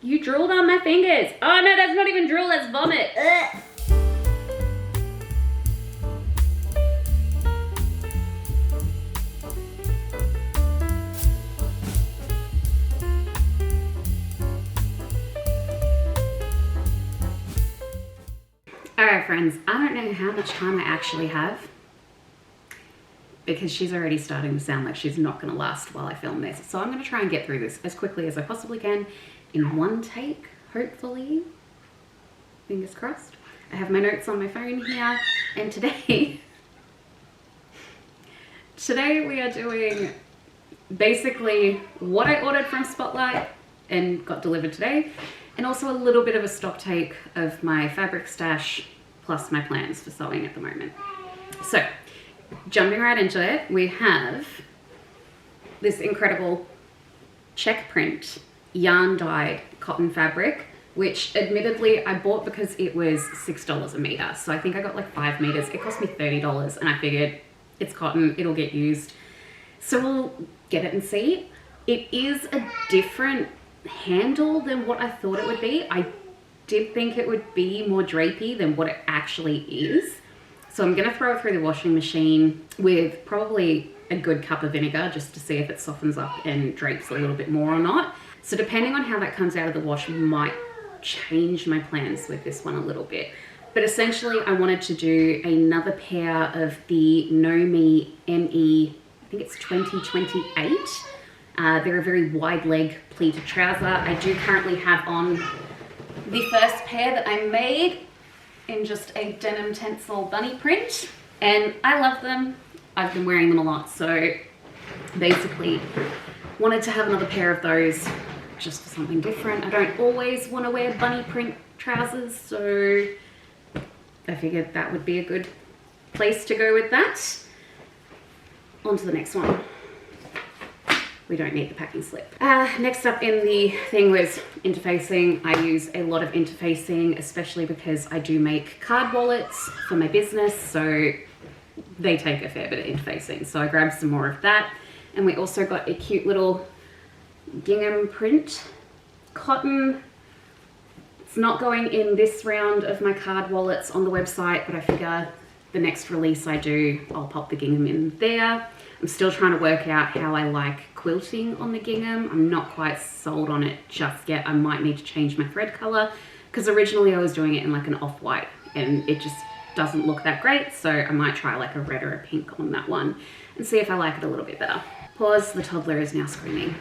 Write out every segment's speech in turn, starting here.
You drooled on my fingers. Oh no, that's not even drool, that's vomit. Ugh. Alright friends, I don't know how much time I actually have because she's already starting to sound like she's not going to last while I film this. So I'm going to try and get through this as quickly as I possibly can in one take, hopefully. Fingers crossed. I have my notes on my phone here, and today we are doing basically what I ordered from Spotlight and got delivered today, and also a little bit of a stock take of my fabric stash plus my plans for sewing at the moment. So jumping right into it, we have this incredible check print yarn dyed cotton fabric, which admittedly I bought because it was $6 a meter. So I think I got like 5 meters. It cost me $30 and I figured it's cotton, it'll get used. So we'll get it and see. It is a different handle than what I thought it would be. I did think it would be more drapey than what it actually is. So I'm gonna throw it through the washing machine with probably a good cup of vinegar just to see if it softens up and drapes a little bit more or not. So depending on how that comes out of the wash might change my plans with this one a little bit. But essentially I wanted to do another pair of the Nomi ME, I think it's 2028. They're a very wide leg pleated trouser. I do currently have on the first pair that I made in just a denim tencel bunny print, and I love them. I've been wearing them a lot, so basically wanted to have another pair of those just for something different. I don't always want to wear bunny print trousers, so I figured that would be a good place to go with that. On to the next one. We don't need the packing slip. Next up in the thing was interfacing. I use a lot of interfacing, especially because I do make card wallets for my business, so they take a fair bit of interfacing. So I grabbed some more of that. And we also got a cute little gingham print cotton. It's not going in this round of my card wallets on the website, but I figure the next release I do, I'll pop the gingham in there. I'm still trying to work out how I like quilting on the gingham. I'm not quite sold on it just yet. I might need to change my thread color because originally I was doing it in like an off-white and it just doesn't look that great. So I might try like a red or a pink on that one and see if I like it a little bit better. Pause, the toddler is now screaming.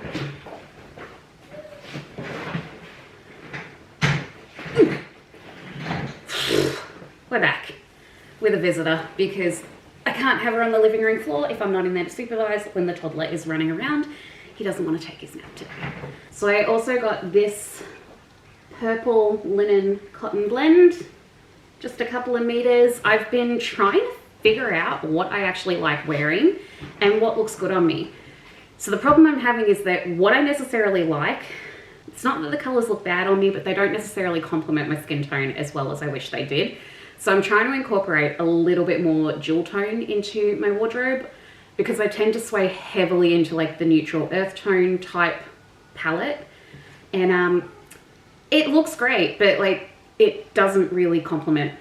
We're back with a visitor because I can't have her on the living room floor if I'm not in there to supervise when the toddler is running around. He doesn't want to take his nap today. So I also got this purple linen cotton blend, just a couple of meters. I've been trying to figure out what I actually like wearing and what looks good on me. So the problem I'm having is that what I necessarily like, it's not that the colors look bad on me, but they don't necessarily complement my skin tone as well as I wish they did. So I'm trying to incorporate a little bit more jewel tone into my wardrobe because I tend to sway heavily into like the neutral earth tone type palette. And it looks great, but like it doesn't really complement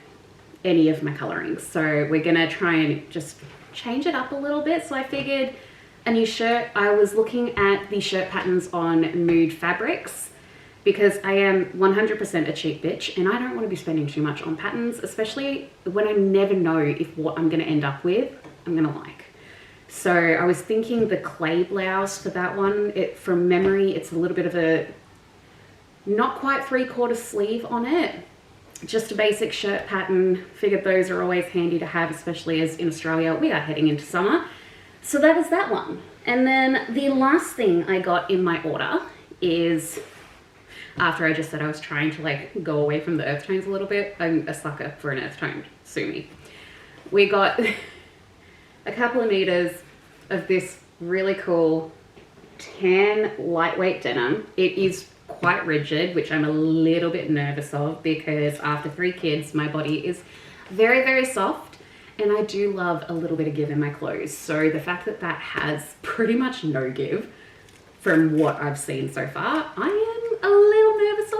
any of my colorings. So we're gonna try and just change it up a little bit. So I figured a new shirt. I was looking at the shirt patterns on Mood Fabrics because I am 100% a cheap bitch and I don't want to be spending too much on patterns, especially when I never know if what I'm going to end up with I'm going to like. So I was thinking the clay blouse for that one. From memory, it's a little bit of a not quite 3/4 sleeve on it. Just a basic shirt pattern. Figured those are always handy to have, especially as in Australia we are heading into summer. So that is that one. And then the last thing I got in my order is, after I just said I was trying to like go away from the earth tones a little bit, I'm a sucker for an earth tone, sue me. We got a couple of meters of this really cool tan lightweight denim. It is quite rigid, which I'm a little bit nervous of because after 3 kids, my body is very, very soft and I do love a little bit of give in my clothes. So the fact that that has pretty much no give from what I've seen so far, I am a little nervous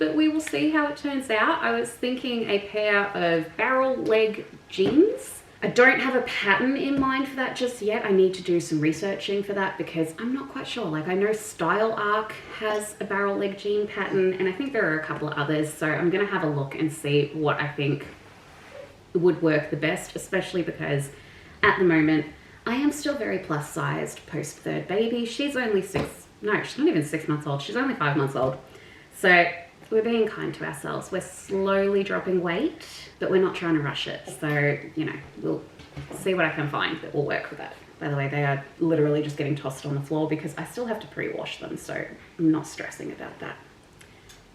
but we will see how it turns out. I was thinking a pair of barrel leg jeans. I don't have a pattern in mind for that just yet. I need to do some researching for that because I'm not quite sure. Like I know Style Arc has a barrel leg jean pattern and I think there are a couple of others. So I'm gonna have a look and see what I think would work the best, especially because at the moment I am still very plus sized post third baby. She's only she's not even 6 months old. She's only 5 months old. So we're being kind to ourselves. We're slowly dropping weight, but we're not trying to rush it. So, you know, we'll see what I can find that will work with that. By the way, they are literally just getting tossed on the floor because I still have to pre-wash them. So I'm not stressing about that.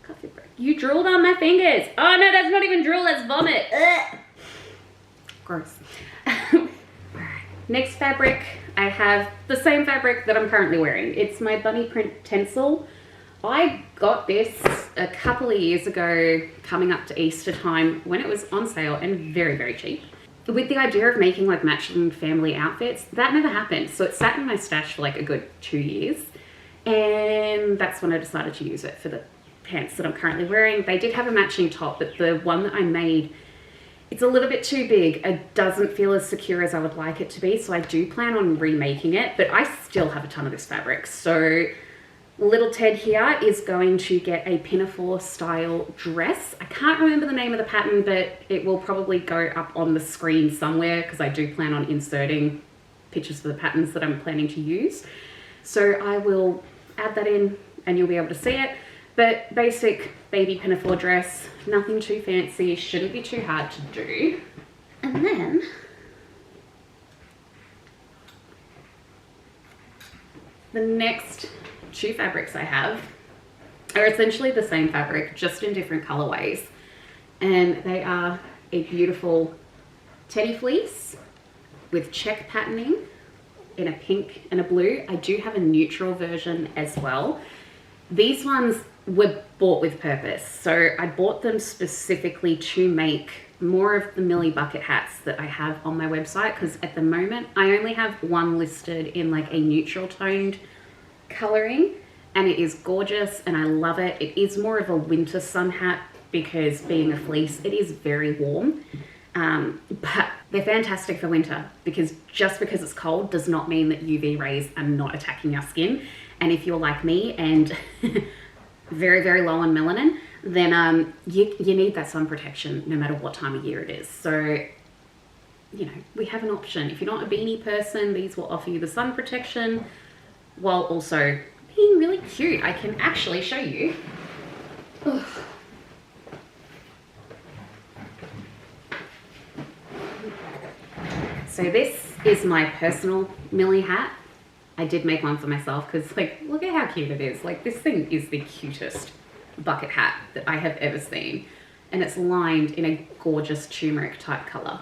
Coffee break. You drooled on my fingers. Oh no, that's not even drool, that's vomit. Ugh. Gross. Alright, next fabric, I have the same fabric that I'm currently wearing. It's my bunny print tencel. I got this a couple of years ago coming up to Easter time when it was on sale and very, very cheap. With the idea of making like matching family outfits, that never happened. So it sat in my stash for like a good 2 years. And that's when I decided to use it for the pants that I'm currently wearing. They did have a matching top, but the one that I made, it's a little bit too big. It doesn't feel as secure as I would like it to be. So I do plan on remaking it, but I still have a ton of this fabric. So little Ted here is going to get a pinafore style dress. I can't remember the name of the pattern, but it will probably go up on the screen somewhere because I do plan on inserting pictures for the patterns that I'm planning to use. So I will add that in and you'll be able to see it. But basic baby pinafore dress, nothing too fancy, shouldn't be too hard to do. And then the next 2 fabrics I have are essentially the same fabric, just in different colorways. And they are a beautiful teddy fleece with check patterning in a pink and a blue. I do have a neutral version as well. These ones were bought with purpose. So I bought them specifically to make more of the Millie bucket hats that I have on my website, because at the moment I only have one listed in like a neutral toned coloring, and it is gorgeous and I love it. It is more of a winter sun hat because being a fleece, it is very warm. But they're fantastic for winter because just because it's cold does not mean that UV rays are not attacking our skin. And if you're like me and very, very low on melanin, then you need that sun protection no matter what time of year it is. So, you know, we have an option. If you're not a beanie person, these will offer you the sun protection while also being really cute. I can actually show you. Ugh. So this is my personal Millie hat. I did make one for myself because, like, look at how cute it is. Like, this thing is the cutest bucket hat that I have ever seen. And it's lined in a gorgeous turmeric type color.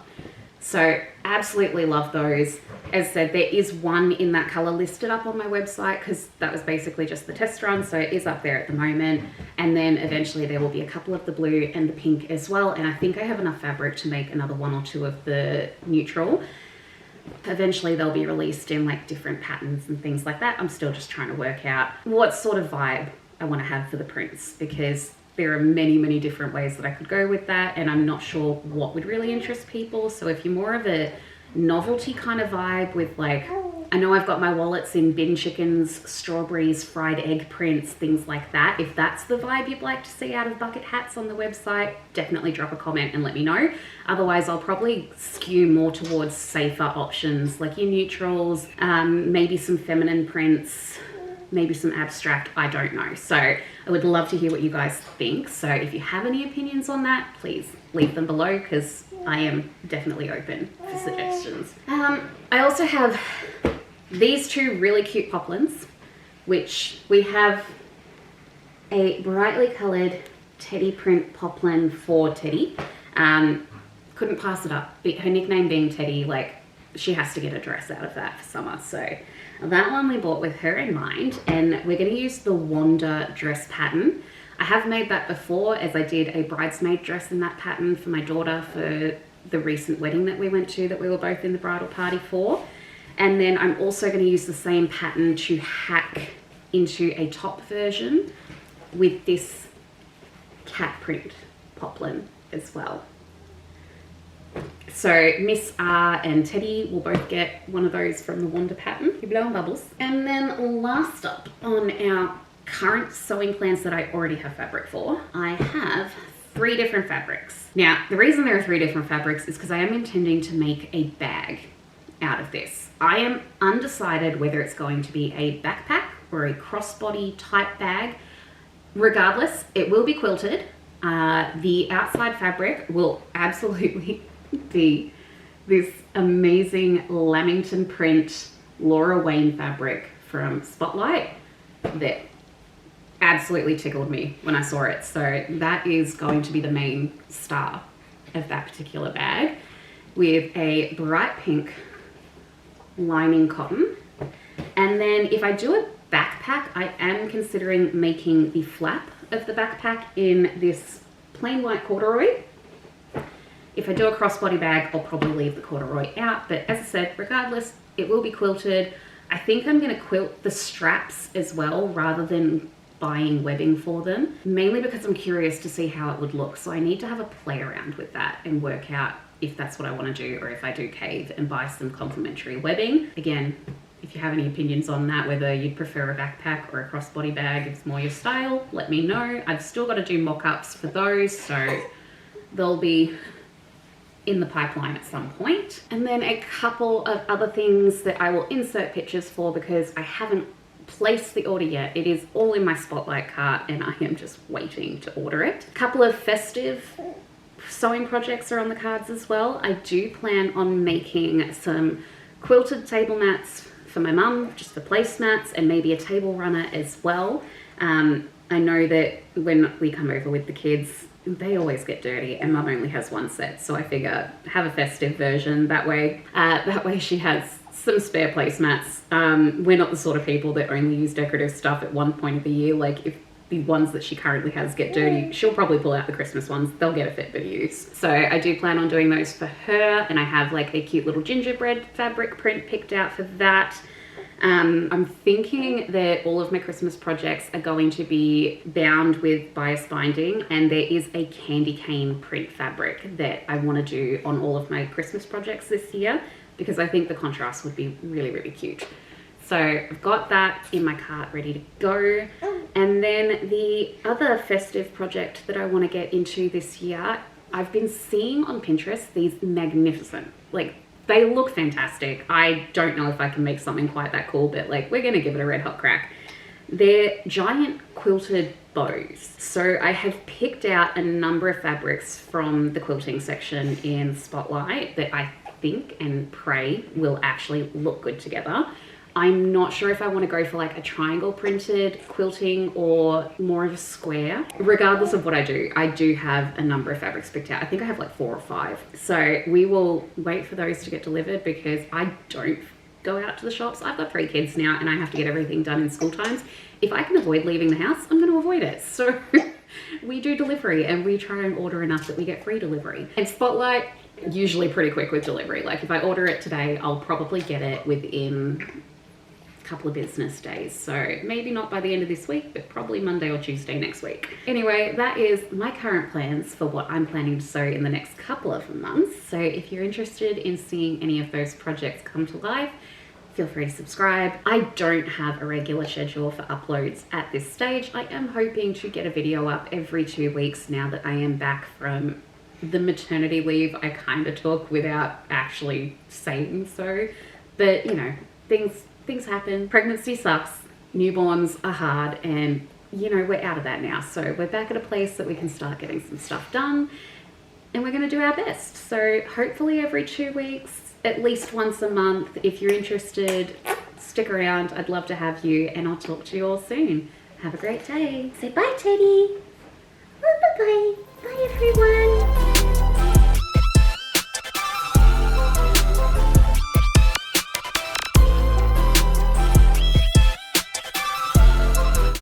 So absolutely love those. As I said, there is one in that color listed up on my website because that was basically just the test run. So it is up there at the moment. And then eventually there will be a couple of the blue and the pink as well. And I think I have enough fabric to make another 1 or 2 of the neutral. Eventually they'll be released in like different patterns and things like that. I'm still just trying to work out what sort of vibe I want to have for the prints, because there are many, many different ways that I could go with that, and I'm not sure what would really interest people. So if you're more of a novelty kind of vibe with, like, I know I've got my wallets in bin chickens, strawberries, fried egg prints, things like that. If that's the vibe you'd like to see out of bucket hats on the website, definitely drop a comment and let me know. Otherwise, I'll probably skew more towards safer options like your neutrals, maybe some feminine prints, maybe some abstract, I don't know. So I would love to hear what you guys think. So if you have any opinions on that, please leave them below because I am definitely open for suggestions. I also have these 2 really cute poplins, which we have a brightly colored teddy print poplin for Teddy. Couldn't pass it up. Her nickname being Teddy, like, she has to get a dress out of that for summer. So that one we bought with her in mind, and we're going to use the Wanda dress pattern. I have made that before, as I did a bridesmaid dress in that pattern for my daughter for the recent wedding that we went to, that we were both in the bridal party for. And then I'm also going to use the same pattern to hack into a top version with this cat print poplin as well. So Miss R and Teddy will both get one of those from the Wanda pattern. You're blowing bubbles. And then last up on our current sewing plans that I already have fabric for, I have 3 different fabrics. Now, the reason there are 3 different fabrics is because I am intending to make a bag out of this. I am undecided whether it's going to be a backpack or a crossbody type bag. Regardless, it will be quilted. The outside fabric will absolutely be this amazing Lamington print Laura Wayne fabric from Spotlight that absolutely tickled me when I saw it. So that is going to be the main star of that particular bag, with a bright pink lining cotton. And then if I do a backpack, I am considering making the flap of the backpack in this plain white corduroy. If I do a crossbody bag, I'll probably leave the corduroy out, but as I said, regardless, it will be quilted. I think I'm gonna quilt the straps as well rather than buying webbing for them, mainly because I'm curious to see how it would look. So I need to have a play around with that and work out if that's what I want to do, or if I do cave and buy some complementary webbing. Again, if you have any opinions on that, whether you'd prefer a backpack or a crossbody bag, it's more your style, let me know. I've still got to do mock-ups for those, so they'll be in the pipeline at some point. And then a couple of other things that I will insert pictures for because I haven't placed the order yet. It is all in my Spotlight cart and I am just waiting to order it. A couple of festive sewing projects are on the cards as well. I do plan on making some quilted table mats for my mum, just for placemats, and maybe a table runner as well. I know that when we come over with the kids, they always get dirty, and mum only has one set, so I figure have a festive version that way. That way she has some spare placemats. We're not the sort of people that only use decorative stuff at one point of the year. Like if the ones that she currently has get dirty, she'll probably pull out the Christmas ones. They'll get a fair bit of use. So I do plan on doing those for her, and I have like a cute little gingerbread fabric print picked out for that. I'm thinking that all of my Christmas projects are going to be bound with bias binding, and there is a candy cane print fabric that I want to do on all of my Christmas projects this year because I think the contrast would be really, really cute. So I've got that in my cart ready to go. And then the other festive project that I want to get into this year, I've been seeing on Pinterest these magnificent, like they look fantastic. I don't know if I can make something quite that cool, but like we're gonna give it a red hot crack. They're giant quilted bows. So I have picked out a number of fabrics from the quilting section in Spotlight that I think and pray will actually look good together. I'm not sure if I want to go for like a triangle printed quilting or more of a square. Regardless of what I do have a number of fabrics picked out. I think I have like 4 or 5. So we will wait for those to get delivered because I don't go out to the shops. I've got 3 kids now and I have to get everything done in school times. If I can avoid leaving the house, I'm going to avoid it. So we do delivery and we try and order enough that we get free delivery. And Spotlight, usually pretty quick with delivery. Like if I order it today, I'll probably get it within couple of business days, so maybe not by the end of this week, but probably Monday or Tuesday next week. Anyway, that is my current plans for what I'm planning to sew in the next couple of months. So if you're interested in seeing any of those projects come to life, feel free to subscribe. I don't have a regular schedule for uploads at this stage. I am hoping to get a video up every 2 weeks now that I am back from the maternity leave I kind of took without actually saying so, but you know, things happen. Pregnancy sucks, newborns are hard, and you know, we're out of that now. So we're back at a place that we can start getting some stuff done, and we're gonna do our best. So hopefully every 2 weeks, at least once a month. If you're interested, stick around. I'd love to have you, and I'll talk to you all soon. Have a great day. Say bye, Teddy. Bye-bye. Bye, everyone.